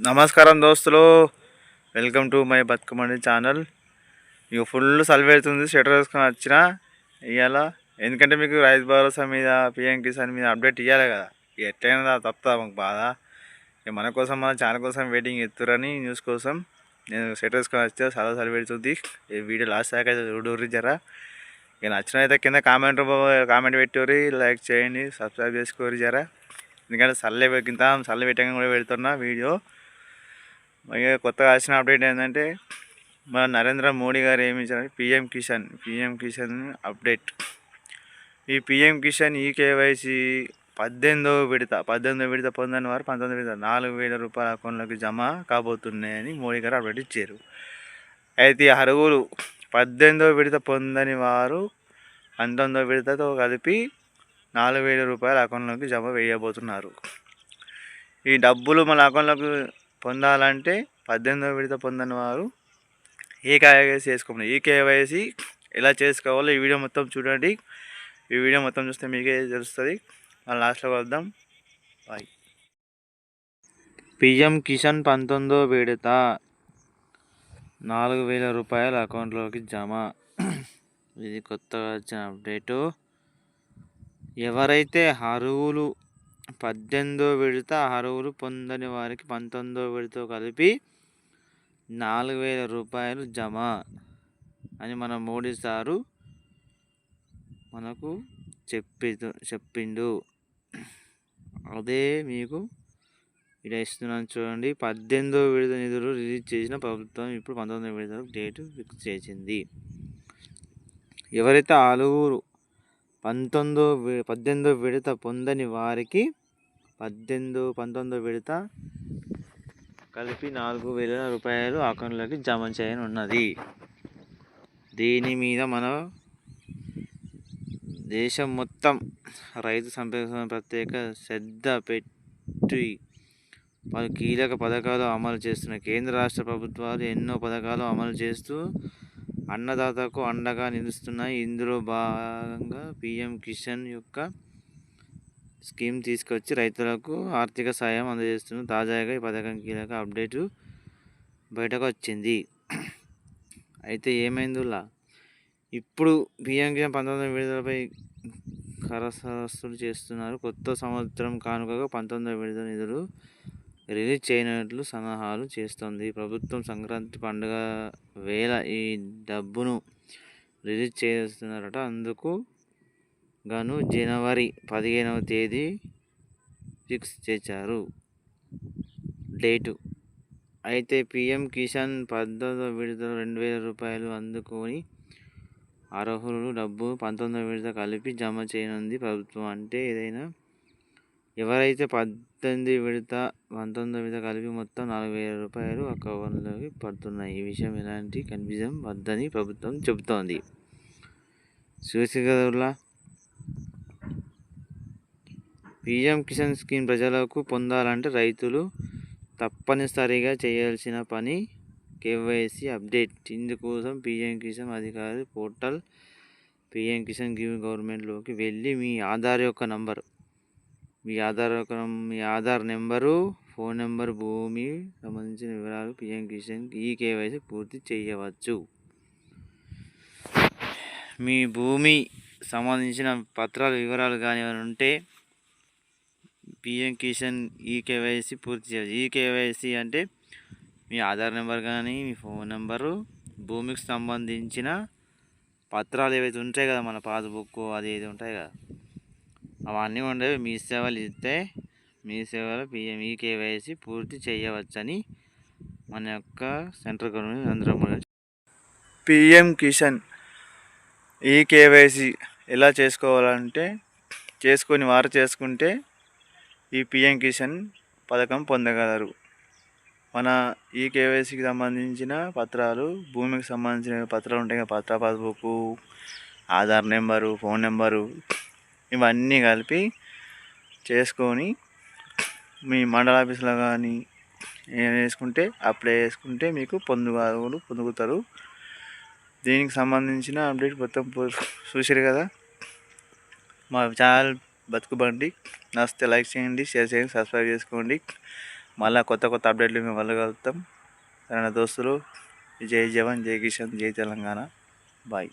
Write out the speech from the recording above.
నమస్కారం దోస్తులు, welcome to my బతుకమండి channel. ఇక ఫుల్ చలి పెడుతుంది, స్వెటర్ వేసుకొని వచ్చిన ఇవాళ. ఎందుకంటే మీకు రైతు భరోసా మీద, పిఎం కిసాన్ మీద అప్డేట్ ఇవ్వాలి కదా. ఎట్లయినా తప్పుతా మాకు బాధ. ఇక మన కోసం, మన ఛానల్ కోసం వెయిటింగ్ ఎత్తురని న్యూస్ కోసం నేను స్వెటర్ వేసుకొని వస్తే చాలా చలి పెడుతుంది. ఈ వీడియో లాస్ట్ దాకా అయితే చూడూరి జరా. ఇక నచ్చిన అయితే కింద కామెంట్ పెట్టుకోరి, లైక్ చేయండి, సబ్స్క్రైబ్ చేసుకోరి జరా. ఎందుకంటే చల్ల పెట్టగా కూడా పెడుతున్నా వీడియో. కొత్తగా వచ్చిన అప్డేట్ ఏంటంటే, మన నరేంద్ర మోడీ గారు ఏమి ఇచ్చారంటే పిఎం కిసాన్ అప్డేట్. ఈ పిఎం కిసాన్ ఈకేవైసీ 18వ విడత పొందని వారు 19వ విడత 4,000 రూపాయల అకౌంట్లోకి జమ కాబోతున్నాయని మోడీ గారు అప్డేట్ ఇచ్చారు. అయితే అర్హులు 18వ విడత పొందని వారు 19వ విడతతో కలిపి 4,000 రూపాయల అకౌంట్లోకి జమ వేయబోతున్నారు. ఈ డబ్బులు మన అకౌంట్లోకి పొందాలంటే 18వ విడత పొందని వారు ఈకేవైసీ చేసుకోండి. ఈకేవైసీ ఎలా చేసుకోవాలో ఈ వీడియో మొత్తం చూడండి. ఈ వీడియో మొత్తం చూస్తే మీకే తెలుస్తుంది. మనం లాస్ట్లో కలుద్దాం. బాయ్. పిఎం కిసాన్ 19వ విడత 4,000 రూపాయల అకౌంట్లోకి జమ. ఇది కొత్తగా వచ్చిన అప్డేటు. ఎవరైతే అర్హులు 18వ విడత అర్హులు పొందని వారికి 19వ విడతతో కలిపి 4,000 రూపాయలు జమ అని మన మోడీ సారు మనకు చెప్పిండు. అదే మీకు ఇలా ఇస్తున్నాను చూడండి. 18వ విడత నిధులు రిలీజ్ చేసిన ప్రభుత్వం ఇప్పుడు 19వ విడత డేటు ఫిక్స్ చేసింది. ఎవరైతే అర్హులు 18వ విడత పొందని వారికి 19వ విడత కలిపి 4,000 రూపాయలు అకౌంట్లోకి జమ చేయనున్నది. దీని మీద మన దేశం మొత్తం రైతు సంరక్షణ ప్రత్యేక శ్రద్ధ పెట్టి పలు కీలక పథకాలు అమలు చేస్తున్న కేంద్ర రాష్ట్ర ప్రభుత్వాలు ఎన్నో పథకాలు అమలు చేస్తూ అన్నదాతకు అండగా నిలుస్తున్నాయి. ఇందులో భాగంగా పిఎం కిసాన్ యొక్క స్కీమ్ తీసుకొచ్చి రైతులకు ఆర్థిక సాయం అందజేస్తుంది. తాజాగా ఈ పథకం కీలక అప్డేటు బయటకు వచ్చింది. అయితే ఏమైందిలా, ఇప్పుడు పిఎం కిసాన్ 19వ విడతలపై కసరత్తులు చేస్తున్నారు. కొత్త సంవత్సరం కానుకగా 19వ విడత నిధులు రిలీజ్ చేయనట్లు సన్నాహాలు చేస్తోంది ప్రభుత్వం. సంక్రాంతి పండుగ వేళ ఈ డబ్బును రిలీజ్ చేస్తున్నారట. అందుకు గాను జనవరి 15వ తేదీ ఫిక్స్ చేశారు డేటు. అయితే పిఎం కిసాన్ 18వ విడతలో 2,000 రూపాయలు అందుకొని అర్హులు డబ్బు 19వ విడత కలిపి జమ చేయనుంది ప్రభుత్వం. అంటే ఏదైనా ఎవరైతే 19వ విడత కలిపి మొత్తం 4,000 రూపాయలు అకౌంట్లోకి పడుతున్నాయి. ఈ విషయం ఎలాంటి కన్ఫ్యూజన్ వద్దని ప్రభుత్వం చెబుతోంది. చూసి కదలా, పిఎం కిసాన్ స్కీమ్ ప్రజలకు పొందాలంటే రైతులు తప్పనిసరిగా చేయాల్సిన పని కేవైసీ అప్డేట్. ఇందుకోసం పిఎం కిసాన్ అధికారి పోర్టల్ పిఎం కిసాన్ గివ్ గవర్నమెంట్లోకి వెళ్ళి మీ ఆధార్ నెంబరు, ఫోన్ నెంబరు, భూమి సంబంధించిన వివరాలు పిఎం కిసాన్ కేవైసీ పూర్తి చేయవచ్చు. మీ భూమి సంబంధించిన పత్రాల వివరాలు కానీ ఉంటే పిఎం కిసాన్ కేవైసీ పూర్తి చేయవచ్చు. కేవైసీ అంటే మీ ఆధార్ నెంబర్ కానీ, మీ ఫోన్ నెంబరు, భూమికి సంబంధించిన పత్రాలు ఏవైతే ఉంటాయి కదా, మన పాస్బుక్ అది ఇది ఉంటాయి కదా, అవన్నీ ఉండేవి. మీ సేవలు ఇస్తే మీ సేవలో పిఎం కేవైసీ పూర్తి చేయవచ్చని మన యొక్క central government Narendra Modi. PM Kisan KYC ఎలా చేసుకోవాలంటే, చేసుకొని వారు చేసుకుంటే ఈ పిఎం కిసాన్ పథకం పొందగలరు. మన కేవైసీకి సంబంధించిన పత్రాలు, భూమికి సంబంధించిన పత్రాలు ఉంటాయి కదా, పత్ర passbook, Aadhaar number, phone number, ఇవన్నీ కలిపి చేసుకొని మీ మండల ఆఫీసులో కానీ అప్లై చేసుకుంటే మీకు పొందుతారు. దీనికి సంబంధించిన అప్డేట్ మొత్తం చూసారు కదా. మా ఛానల్ బతుకుబండి నచ్చితే లైక్ చేయండి, షేర్ చేయండి, సబ్స్క్రైబ్ చేసుకోండి. మళ్ళీ కొత్త కొత్త అప్డేట్లు మేము వెళ్ళగలుగుతాం. సరైన దోస్తులు, జై జవాన్, జై కిషన్, జై తెలంగాణ. బాయ్.